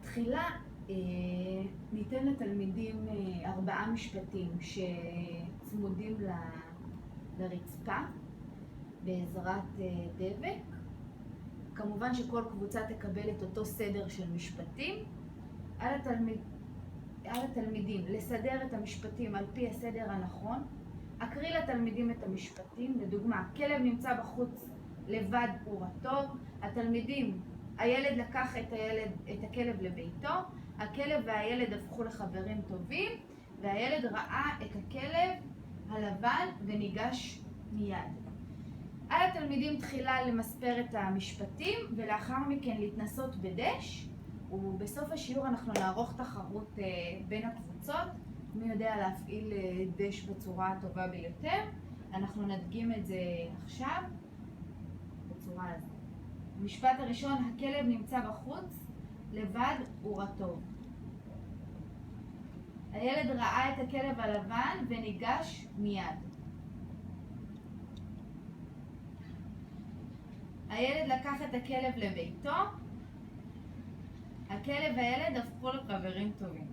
תחילה ניתן לתלמידים 4 משפטים שצמודים לרצפה בעזרת דבק. כמובן שכל קבוצה תקבל את אותו סדר של משפטים. על התלמידים לסדר את המשפטים על פי הסדר הנכון. אקריא לתלמידים את המשפטים. לדוגמה, כלב נמצא בחוץ לבד הוא רטוב. התלמידים, הילד לקח את הכלב לביתו, הכלב והילד הפכו לחברים טובים, והילד ראה את הכלב הלבן וניגש מיד. על התלמידים תחילה למספר את המשפטים ולאחר מכן להתנסות בדש, ובסוף השיעור אנחנו נערוך תחרות בין הקבוצות, מי יודע להפעיל דש בצורה הטובה ביותר. אנחנו נדגים את זה עכשיו בצורה הזאת. המשפט הראשון, הכלב נמצא בחוץ, לבד הוא רטוב. הילד ראה את הכלב הלבן וניגש מיד. הילד לקח את הכלב לביתו, הכלב והילד הפכו לחברים טובים.